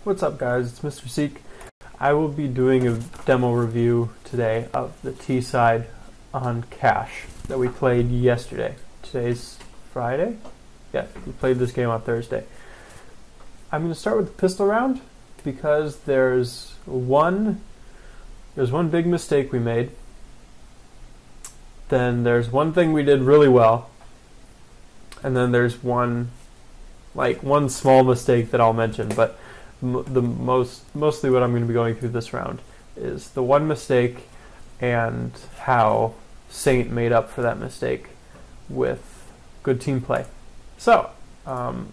What's up, guys? It's Mr. Seek. I will be doing a demo review today of the T-side on Cache that we played yesterday. Today's Friday? Yeah, we played this game on Thursday. I'm going to start with the pistol round because there's one big mistake we made. Then there's one thing we did really well. And then there's one small mistake that I'll mention, but mostly what I'm going to be going through this round is the one mistake and how Saint made up for that mistake with good team play. So, the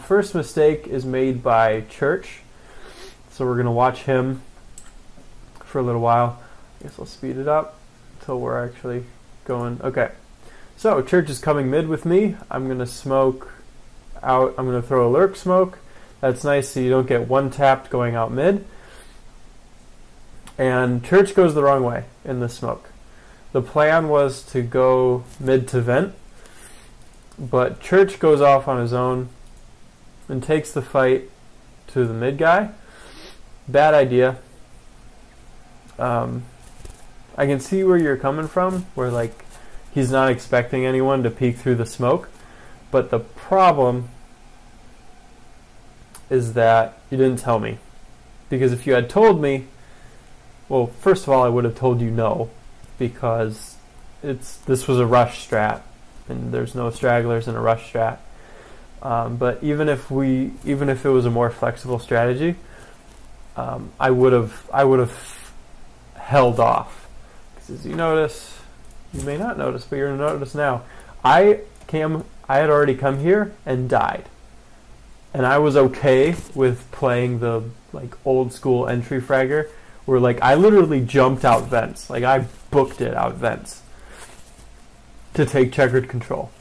first mistake is made by Church, so we're going to watch him for a little while. I guess I'll speed it up until we're actually going. Okay, so Church is coming mid with me. I'm going to smoke out. I'm going to throw a lurk smoke. That's nice so you don't get one tapped going out mid. And Church goes the wrong way in the smoke. The plan was to go mid to vent, but Church goes off on his own and takes the fight to the mid guy. Bad idea. I can see where you're coming from, where he's not expecting anyone to peek through the smoke, but the problem is that you didn't tell me. Because if you had told me, well, first of all, I would have told you no, because this was a rush strat, and there's no stragglers in a rush strat. But even if it was a more flexible strategy, I would have held off. Because as you notice, you may not notice, but you're gonna notice now. I had already come here and died. And I was okay with playing the old school entry fragger, where I literally jumped out vents, I booked it out vents to take checkered control,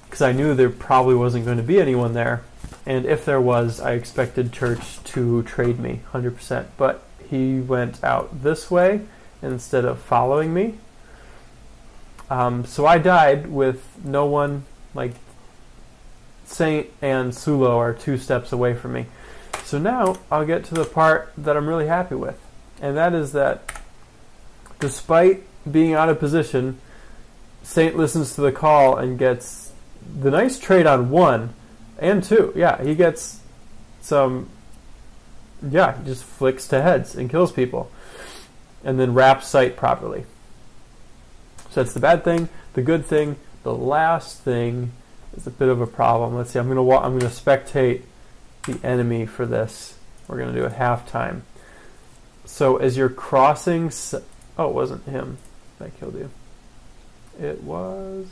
because I knew there probably wasn't going to be anyone there, and if there was, I expected Church to trade me 100%. But he went out this way instead of following me, so I died with no one. Saint and Sulo are 2 steps away from me. So now I'll get to the part that I'm really happy with, and that is that despite being out of position, Saint listens to the call and gets the nice trade on 1 and 2. Yeah, he gets some. Yeah, he just flicks to heads and kills people, and then wraps sight properly. So that's the bad thing. The good thing, the last thing, is a bit of a problem. Let's see. I'm gonna spectate the enemy for this. We're gonna do it halftime. So as you're crossing, oh, it wasn't him that killed you. It was.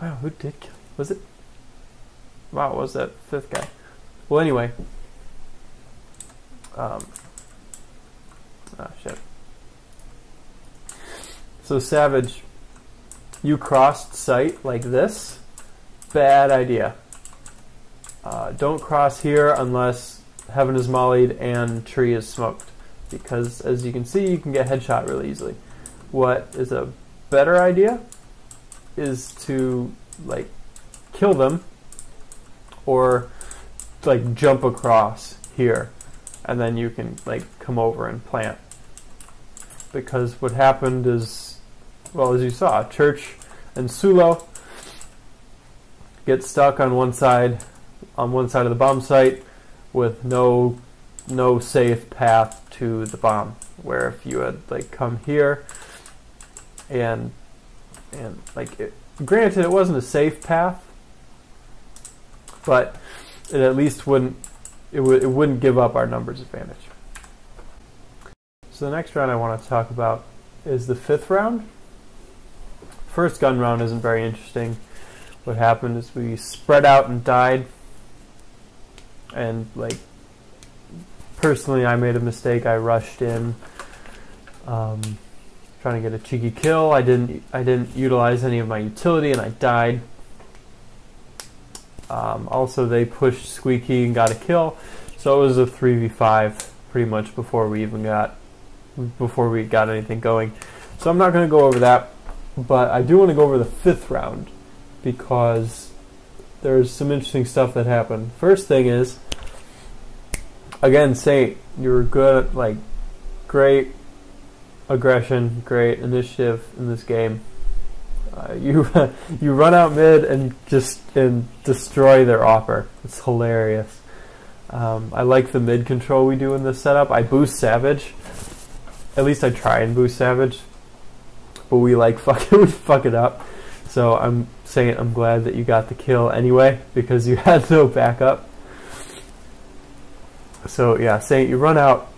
Wow, who did kill you? Was it? Wow, it was that 5th guy. Well, anyway. Shit. So Savage, you crossed sight like this. Bad idea. Don't cross here unless Heaven is mollied and Tree is smoked, because as you can see, you can get headshot really easily. What is a better idea is to kill them, or jump across here, and then you can come over and plant. Because what happened is, well, as you saw, Church and Sulo get stuck on one side of the bomb site with no safe path to the bomb. Where if you had come here and granted it wasn't a safe path, but it at least wouldn't give up our numbers advantage. So the next round I want to talk about is the 5th round. First gun round isn't very interesting. What happened is we spread out and died, and personally I made a mistake. I rushed in trying to get a cheeky kill. I didn't utilize any of my utility and I died. Also they pushed Squeaky and got a kill, so it was a 3v5 pretty much before we got anything going. So I'm not going to go over that, but I do want to go over the 5th round, because there's some interesting stuff that happened. First thing is, again, Saint, you were good at, like, great aggression, great initiative in this game. You run out mid and destroy their offer. It's hilarious. I like the mid control we do in this setup. I boost Savage. At least I try and boost Savage, but we fuck it up. So I'm saying I'm glad that you got the kill anyway because you had no backup. So yeah, Saint, you run out.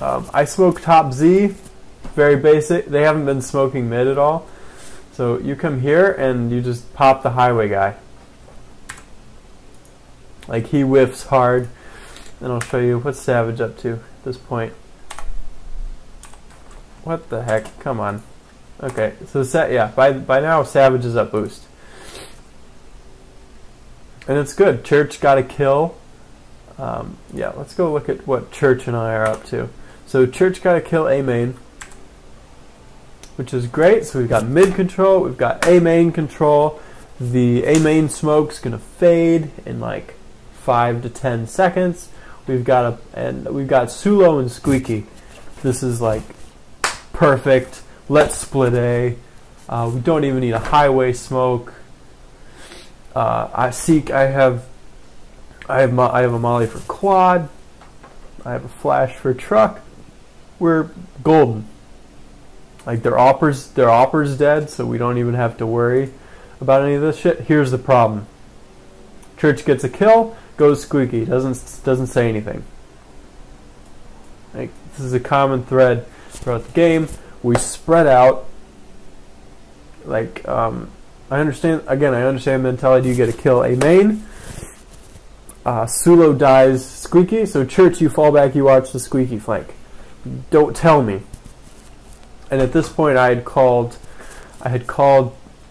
I smoke top Z, very basic. They haven't been smoking mid at all. So you come here and you just pop the highway guy. Like, he whiffs hard. And I'll show you what's Savage up to at this point. What the heck? Come on. Okay, so by now Savage is up boost. And it's good. Church got a kill. Yeah, let's go look at what Church and I are up to. So Church got a kill A main, which is great. So we've got mid control, we've got A main control. The A main smoke's gonna fade in like 5 to 10 seconds. We've got Sulo and Squeaky. This is like perfect. Let's split A. We don't even need a highway smoke. I have a molly for quad. I have a flash for truck. We're golden. Like, their opper's dead, so we don't even have to worry about any of this shit. Here's the problem. Church gets a kill, goes Squeaky, doesn't say anything. Like, this is a common thread throughout the game. We spread out. Like, I understand mentality. You get a kill A main. Sulo dies Squeaky, so Church, you fall back, you watch the Squeaky flank. Don't tell me. And at this point I had called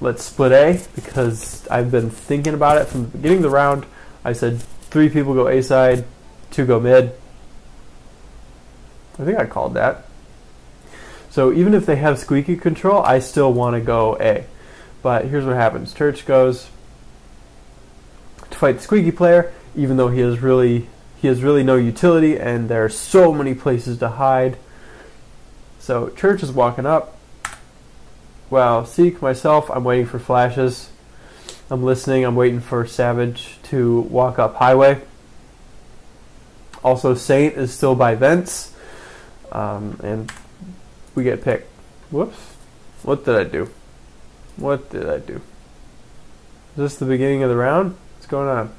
let's split A, because I've been thinking about it from the beginning of the round. I said 3 people go A side, 2 go mid. I think I called that. So even if they have Squeaky control, I still want to go A. But here's what happens. Church goes to fight the Squeaky player, even though he has really no utility and there are so many places to hide. So Church is walking up. Well, Seek, myself, I'm waiting for flashes. I'm listening. I'm waiting for Savage to walk up highway. Also, Saint is still by vents. And we get picked. Whoops. What did I do? What did I do? Is this the beginning of the round? What's going on?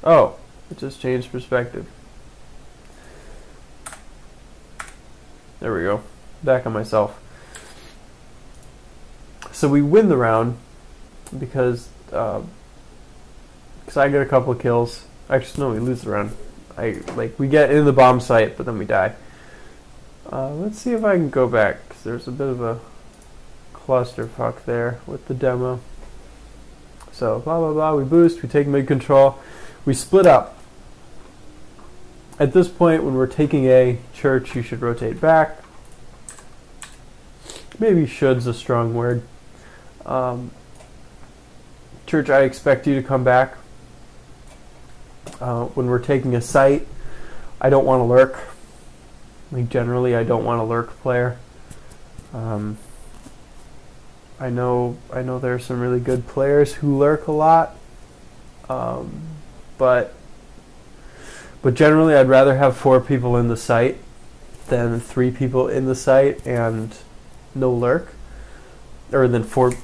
Oh, it just changed perspective. There we go. Back on myself. So we win the round because I get a couple of kills. Actually, no, we lose the round. We get in the bomb site, but then we die. Let's see if I can go back, because there's a bit of a clusterfuck there with the demo. So blah blah blah. We boost. We take mid control. We split up. At this point, when we're taking A, Church, you should rotate back. Maybe should's a strong word. Church, I expect you to come back. When we're taking a site, I don't want to lurk. Like, generally, I don't want a lurk player. I know there are some really good players who lurk a lot, but generally, I'd rather have 4 people in the site than 3 people in the site and no lurk, or than 3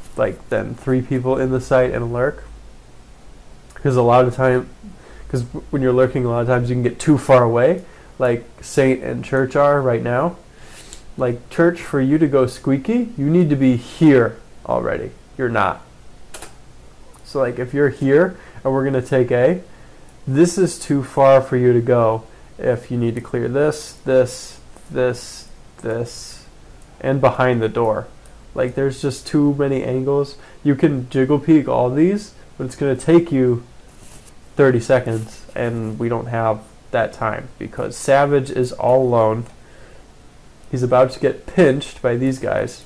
people in the site and a lurk. Because when you're lurking, a lot of times you can get too far away, like Saint and Church are right now. Like, Church, for you to go Squeaky, you need to be here already. You're not. So, like, if you're here and we're going to take A, this is too far for you to go if you need to clear this, and behind the door. Like, there's just too many angles. You can jiggle peek all these, but it's going to take you 30 seconds, and we don't have that time because Savage is all alone. He's about to get pinched by these guys,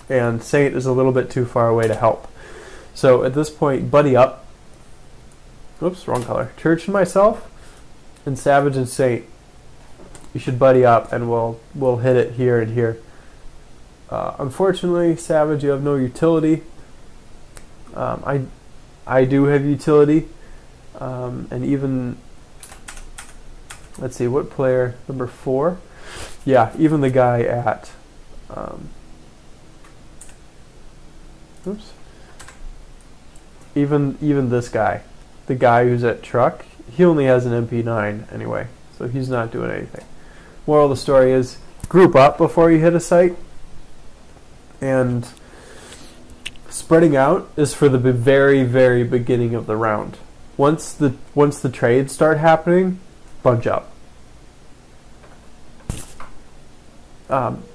and Saint is a little bit too far away to help. So at this point, buddy up. Oops, wrong color. Church and myself, and Savage and Saint. You should buddy up, and we'll hit it here and here. Unfortunately, Savage, you have no utility. I do have utility, and even, let's see, what player, number 4? Yeah, even the guy at, oops, even this guy, the guy who's at Truck, he only has an MP9 anyway, so he's not doing anything. Moral of the story is, group up before you hit a site, and spreading out is for the very, very beginning of the round. Once the trades start happening, bunch up.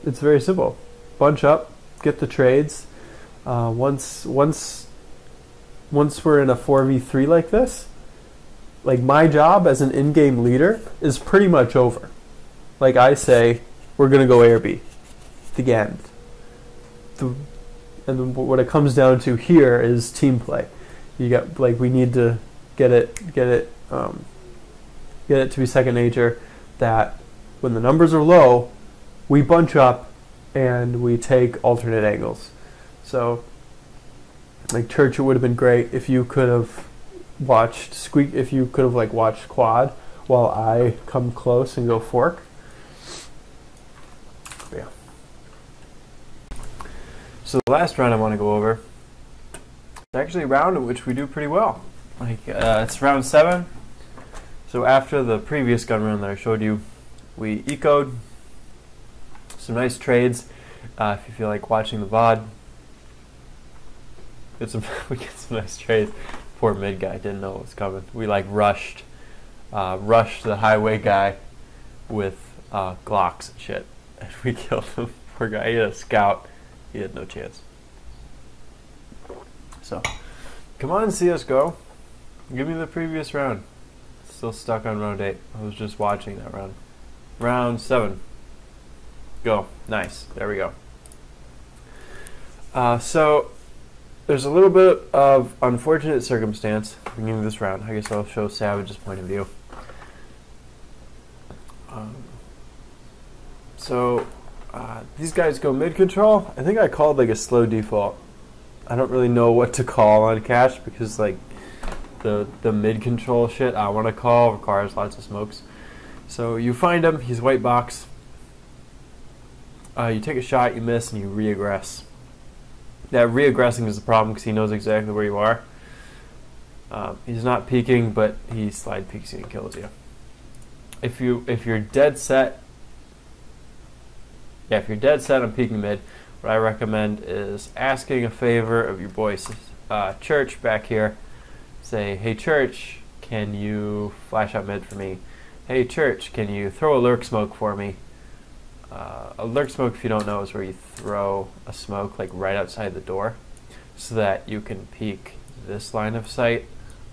It's very simple. Bunch up, get the trades. Once we're in a 4v3 like this, like my job as an in-game leader is pretty much over. Like I say, we're gonna go A or B. The end. And what it comes down to here is team play. You got, like, we need to get it to be second nature that when the numbers are low, we bunch up and we take alternate angles. So, like Church, it would have been great if you could have watched Squeak, if you could have like watched Quad while I come close and go fork. Yeah. So the last round I want to go over is actually a round in which we do pretty well. Like it's round 7. So after the previous gun round that I showed you, we ecoed some nice trades. If you feel like watching the VOD, we get some nice trades. Poor mid guy didn't know what was coming. We like rushed the highway guy with Glocks and shit, and we killed him. Poor guy. He had a scout. He had no chance. So, come on, CSGO. Give me the previous round. Still stuck on round 8. I was just watching that round. Round 7. Go. Nice. There we go. So, there's a little bit of unfortunate circumstance at the beginning of this round. I guess I'll show Savage's point of view. These guys go mid control. I think I called like a slow default. I don't really know what to call on cache because like the mid control shit I want to call requires lots of smokes. So you find him, he's white box. You take a shot, you miss, and you re-aggress. That re-aggressing is the problem because he knows exactly where you are. He's not peeking, but he slide peeks you and kills you. If you're dead set, if you're dead set on peeking mid, what I recommend is asking a favor of your boy Church back here. Say, hey Church, can you flash out mid for me? Hey Church, can you throw a lurk smoke for me? A lurk smoke, if you don't know, is where you throw a smoke like right outside the door so that you can peek this line of sight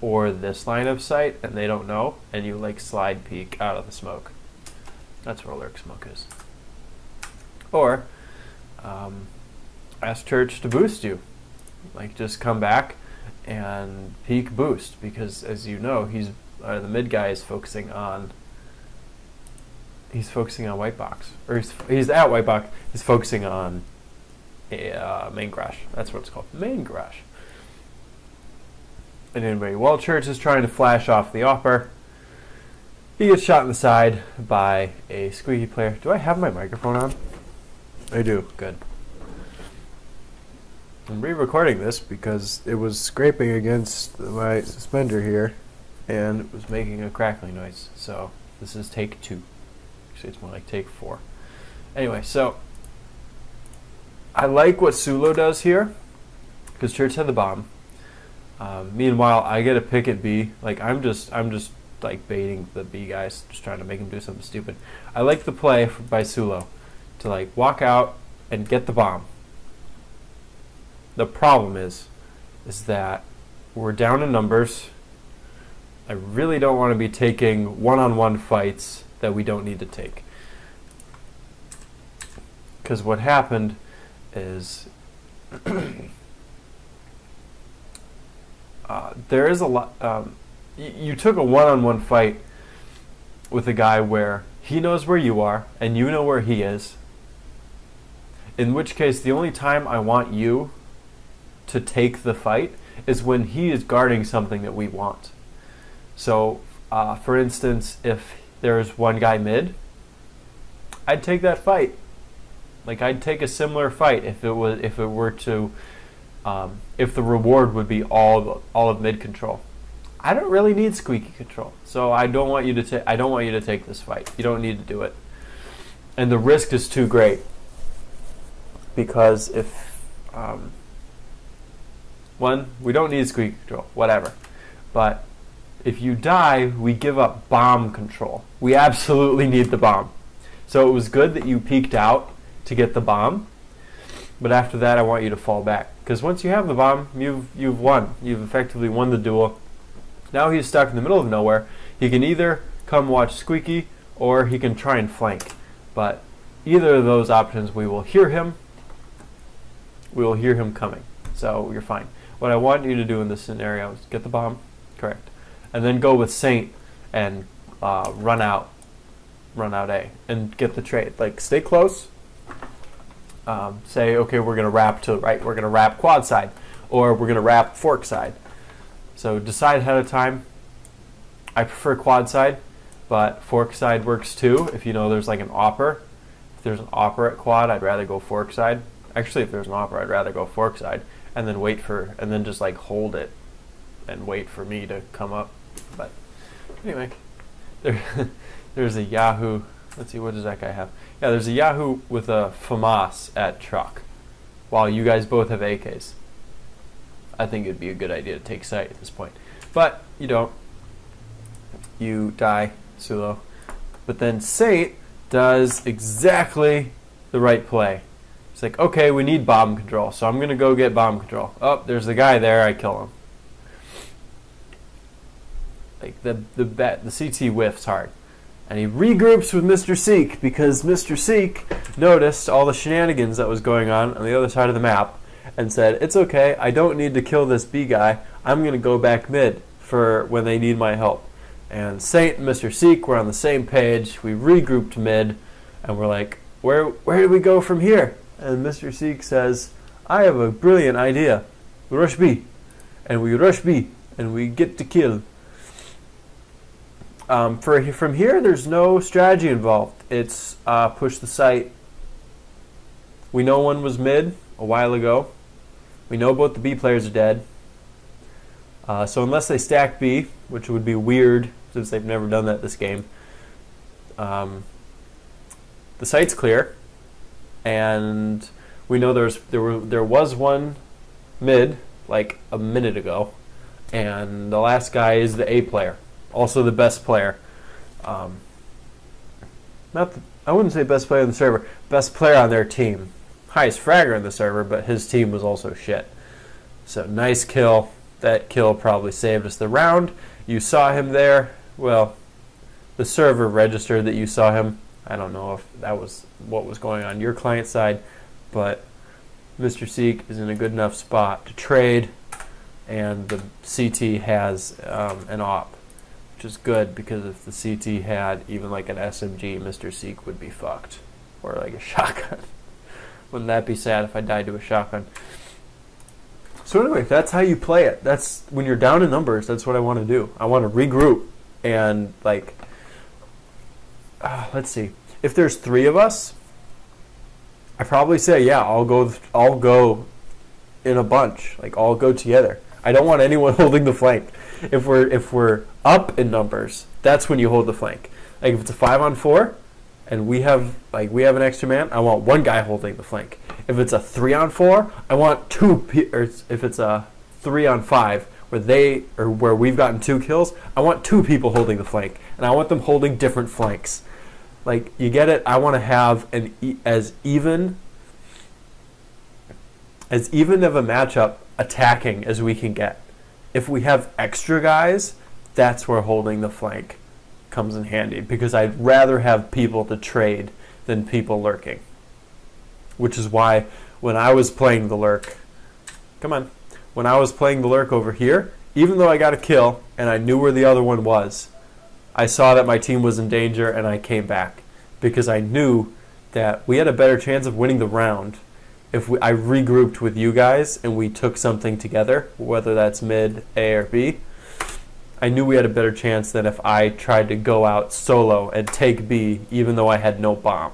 or this line of sight and they don't know, and you like slide peek out of the smoke. That's what a lurk smoke is. Or ask Church to boost you. Like just come back and peek boost, because as you know, the mid guy is focusing on white box, or he's at white box. He's focusing on a main garage. That's what it's called, main garage. And anyway, while Church is trying to flash off the upper, he gets shot in the side by a squeaky player. Do I have my microphone on? I do. Good. I'm re-recording this because it was scraping against my suspender here, and it was making a crackling noise. So this is take 2. Actually, it's more like take 4. Anyway, so I like what Sulo does here because Church had the bomb. Meanwhile, I get a pick at B. Like I'm just like baiting the B guys, just trying to make him do something stupid. I like the play by Sulo to like walk out and get the bomb. The problem is that we're down in numbers. I really don't want to be taking one-on-one fights that we don't need to take. Because what happened is there is a lot. you took a one-on-one fight with a guy where he knows where you are and you know where he is, in which case the only time I want you to take the fight is when he is guarding something that we want. So, for instance, if there's one guy mid, I'd take that fight. Like, I'd take a similar fight if the reward would be all of mid control. I don't really need squeaky control, so I don't want you to take this fight. You don't need to do it, and the risk is too great. Because if one, we don't need squeaky control, whatever, but if you die, we give up bomb control. We absolutely need the bomb. So it was good that you peeked out to get the bomb, but after that I want you to fall back, because once you have the bomb, you've won. You've effectively won the duel. Now he's stuck in the middle of nowhere. He can either come watch Squeaky or he can try and flank, but either of those options we will hear him. We will hear him coming, so you're fine. What I want you to do in this scenario is get the bomb, correct, and then go with Saint and run out A and get the trade. Like, stay close. Say, okay, we're gonna wrap to the right. We're gonna wrap quad side, or we're gonna wrap fork side. So decide ahead of time. I prefer quad side, but fork side works too. If you know there's like an opper. If there's an opper at quad, I'd rather go fork side. Actually, if there's an opper, I'd rather go fork side, and then just like hold it and wait for me to come up. But anyway, there's a Yahoo. Let's see, what does that guy have? Yeah, there's a Yahoo with a FAMAS at truck, while you guys both have AKs. I think it'd be a good idea to take sight at this point, but you don't. You die, Sulo. But then Saint does exactly the right play. It's like, okay, we need bomb control, so I'm gonna go get bomb control. Oh, there's the guy there. I kill him. Like the CT whiffs hard, and he regroups with Mr. Seek because Mr. Seek noticed all the shenanigans that was going on the other side of the map, and said, "It's okay. I don't need to kill this B guy. I'm gonna go back mid for when they need my help." And Saint and Mr. Seek were on the same page. We regrouped mid, and we're like, where do we go from here? And Mr. Seek says, "I have a brilliant idea. We rush B." And we rush B, and we get to kill. From here, there's no strategy involved. It's push the site. We know one was mid a while ago. We know both the B players are dead. So unless they stack B, which would be weird since they've never done that this game, the site's clear. And we know there was one mid like a minute ago, and the last guy is the A player, also the best player. I wouldn't say best player on the server, best player on their team. Highest fragger in the server, but his team was also shit. So nice kill. That kill probably saved us the round. You saw him there. Well, the server registered that you saw him. I don't know if that was what was going on your client side, but Mr. Seek is in a good enough spot to trade, and the CT has an op, which is good, because if the CT had even like an SMG, Mr. Seek would be fucked, or like a shotgun. Wouldn't that be sad if I died to a shotgun? So anyway, that's how you play it. That's when you're down in numbers. That's what I want to do. I want to regroup and like. Let's see. If there's 3 of us, I probably say, yeah, I'll go in a bunch. Like, all go together. I don't want anyone holding the flank. If we're up in numbers, that's when you hold the flank. Like if it's a 5-on-4 and we have an extra man, I want one guy holding the flank. If it's a 3-on-4, I want if it's a 3-on-5 where we've gotten 2 kills, I want 2 people holding the flank, and I want them holding different flanks. Like, you get it? I want to have as even of a matchup attacking as we can get. If we have extra guys, that's where holding the flank comes in handy, because I'd rather have people to trade than people lurking. Which is why when I was playing the lurk, when I was playing the lurk over here, even though I got a kill and I knew where the other one was, I saw that my team was in danger and I came back because I knew that we had a better chance of winning the round if I regrouped with you guys and we took something together, whether that's mid, A, or B. I knew we had a better chance than if I tried to go out solo and take B even though I had no bomb.